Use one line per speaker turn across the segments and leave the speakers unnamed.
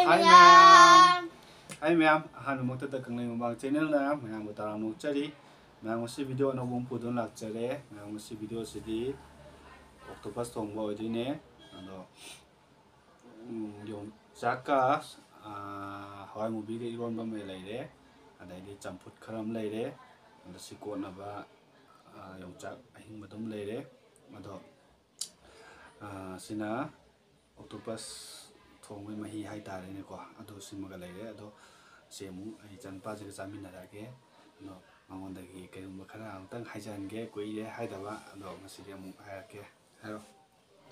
Hi ma'am, hanu mukta da kanglai mabang channel na mayam utarang nukchari mayam si video na bung pudon lakchare mayam si video sidi octopus thongba oidine ado yung chaka hawai mubi ge iron ba me laire adai di champut kharam laire ado sikot na ba yung chak ahing badum laire ado sina octopus thongwe mahi hai tare ne ko ado simaga laire ado semu ai chanpa je chaminarage no mangonda gi kayum khara amtang haijange koire haidaba ado masidi amu hayake haro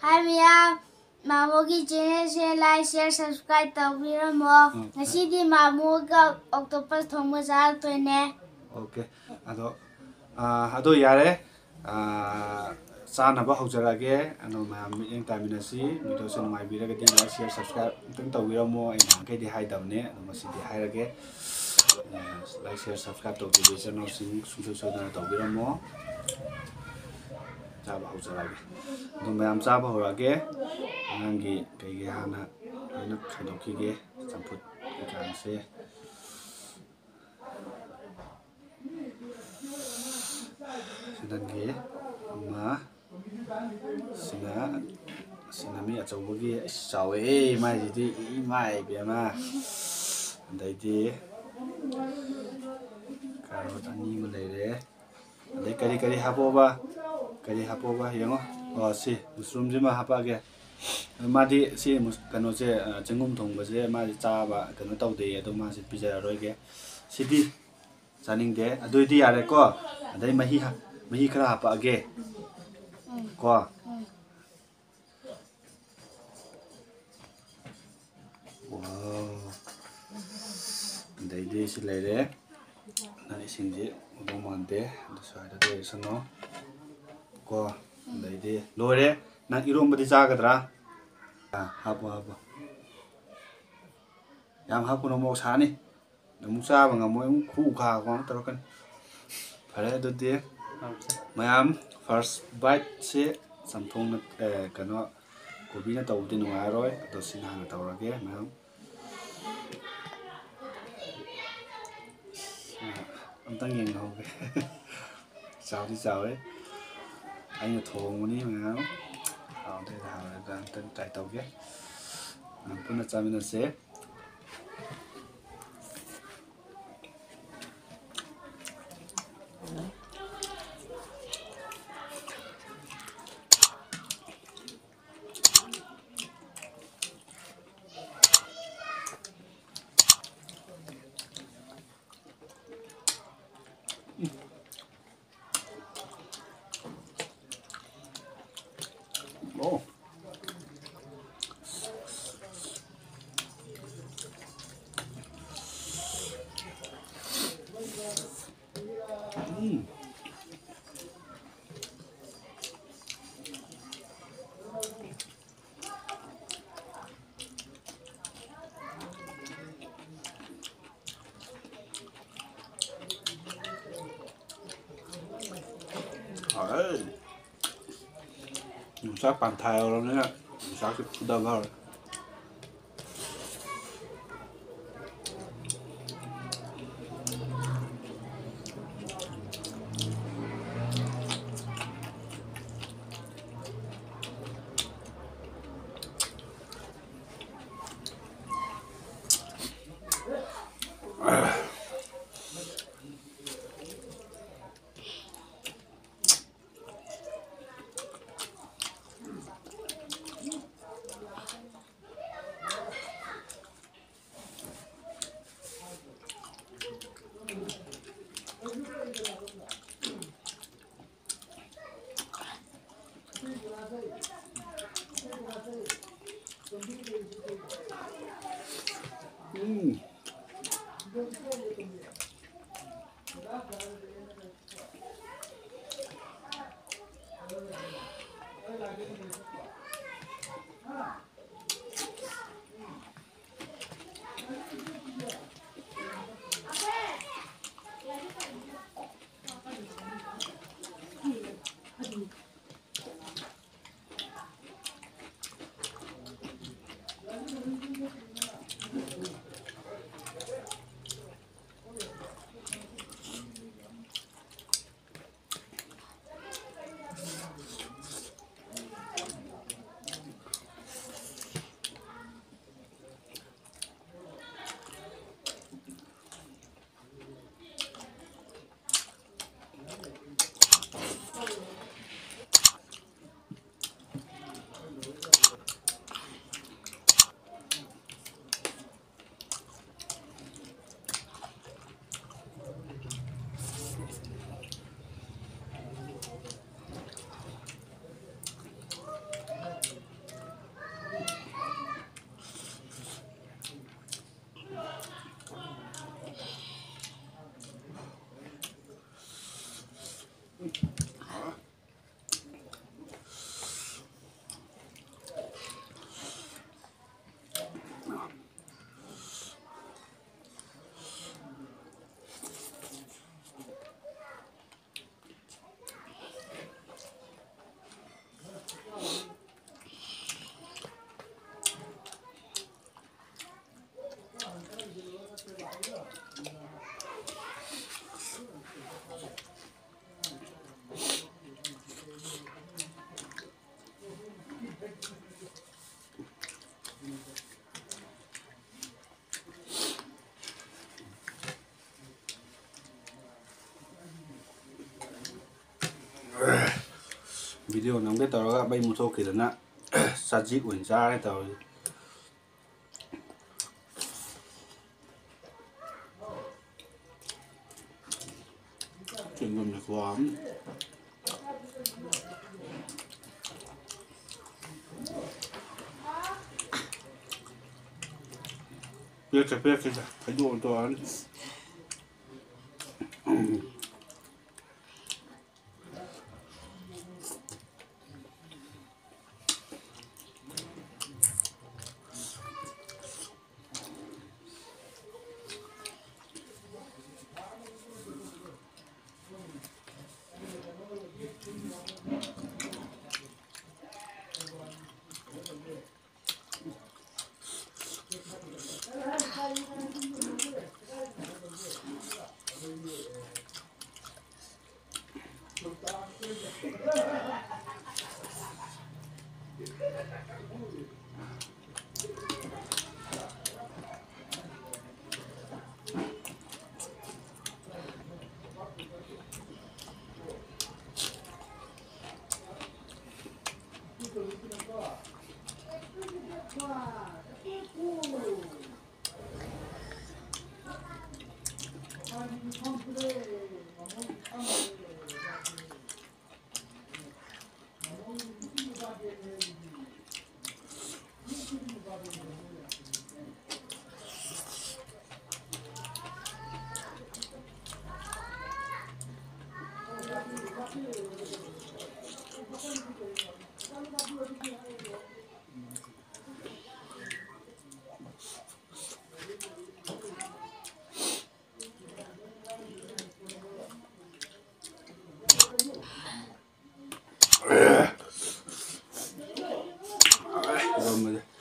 Hi mia Mamogi channel se like share subscribe tawbiramo ngasidi mamu ga octopus thongma jar toine
okay ado yare Sana ba haujarage ano mayam yang taminasi video se numai bira gadi like share subscribe tang tawiramo ai nang kai di haidamne ano masidi hairage like share subscribe to the channel sing susu na tawiramo chaba haujarage no mayam chaba horage nangi kai ge hana ana khaidoki ge champut kan se sidange ma Sinami achawagi chawe mai jidi mai biama daidi karot ani ma leire dai kari hapoba yango si mushroom jima hapage madi si kano je chengum thongba je madi chaba kano tawde ado ma si pijara roige sidi chaningde adoidi yare ko dai mahi khara hapage ko wow daidi si leire nani singji udumande dosai da de sano ko daidi lore na iromba di chagadra hapo yam hapo no mo sani namu chaba ngamo khu kha ko torokan phare do de mayam first bite se samthong na kano kobi na tawdi nungaroi ado sina na tawrage mayam amtang yeng hoge chawe anh thongni mayam de da tan tai tawge puna chamina se oh Sắc bàn thèo luôn đấy ạ, sắc đâm vào rồi. Video ꯅꯝꯒꯦ ꯇꯧꯔꯒ ꯃꯩ ꯃꯨꯠꯊꯣꯛꯈꯤꯗꯅ ꯆꯖꯤꯛ ꯑꯣꯏꯅ ꯆꯥꯔꯦ ꯇꯧꯔꯤ ꯆꯦꯡꯒꯨꯝꯁꯦ ꯈꯨꯍꯥꯎ ꯑꯃ ꯄꯤꯔꯛꯀꯦ ꯈꯩꯗꯣꯛꯑ ꯇꯧꯔꯅꯤ 이러면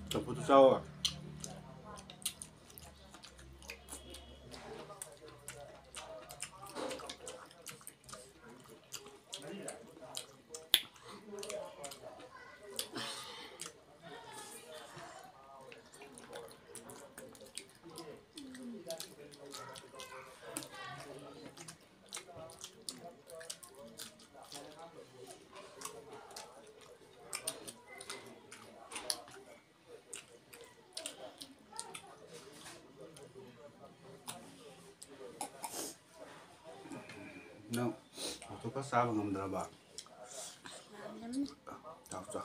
저부터 싸워. 너 어떻게 싸워 넘들어봐. 잡자.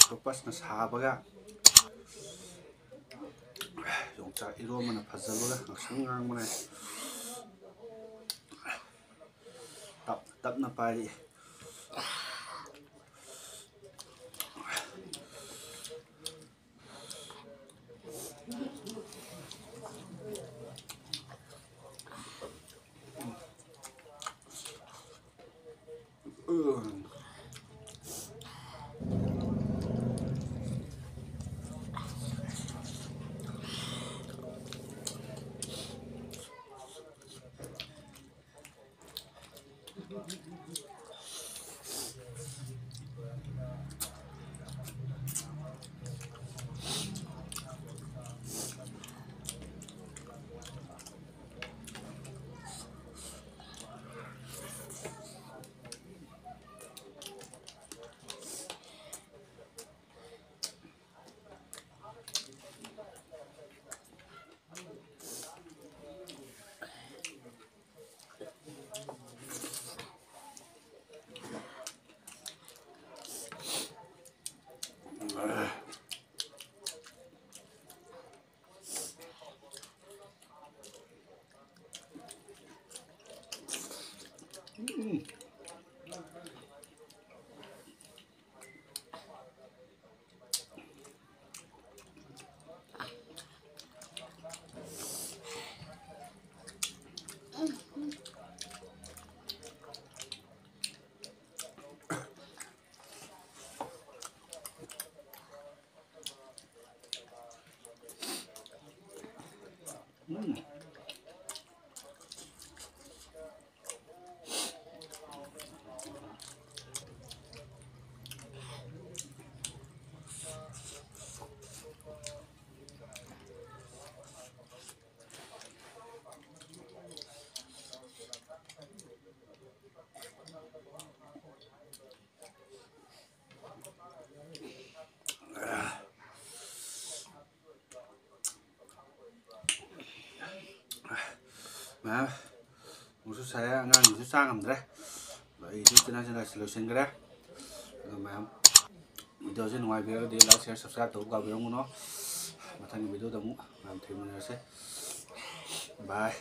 octopus나 사바가 ꯌꯣꯡꯆꯥꯛ ꯏꯔꯣꯝꯕꯅ ꯐꯖꯕꯒ ꯉꯛꯁꯪ ꯉꯥꯡꯕꯅ ꯇꯞꯅ ꯄꯥꯏꯔꯛꯏ ꯃꯌꯥꯝ ꯑꯃꯨꯛꯁꯨ ꯁꯥꯔꯦ ꯑꯉꯥꯡꯒꯤꯁꯨ ꯆꯥ ꯉꯝꯗ꯭ꯔꯦ ꯑꯩꯁꯨ ꯆꯤꯟꯅꯥ ꯂꯣꯏꯁꯤꯟꯈ꯭ꯔꯦ ꯑꯗꯣ ꯃꯌꯥꯝ ꯚꯤꯗꯤꯑꯣꯁꯦ ꯅꯨꯡꯉꯥꯏꯕꯤꯔꯒꯗꯤ ꯂꯥꯏꯛ ꯁꯤꯌꯔ ꯁꯕꯁꯀ꯭ꯔꯥꯏꯕ ꯇꯧꯕ ꯀꯥꯎꯕꯤꯔꯝꯒꯅꯣ ꯃꯊꯪꯒꯤ ꯚꯤꯗꯤꯑꯣꯗ ꯑꯃꯨꯛ ꯃꯌꯥꯝ ꯊꯦꯡꯅꯔꯁꯦ ꯕꯥꯏ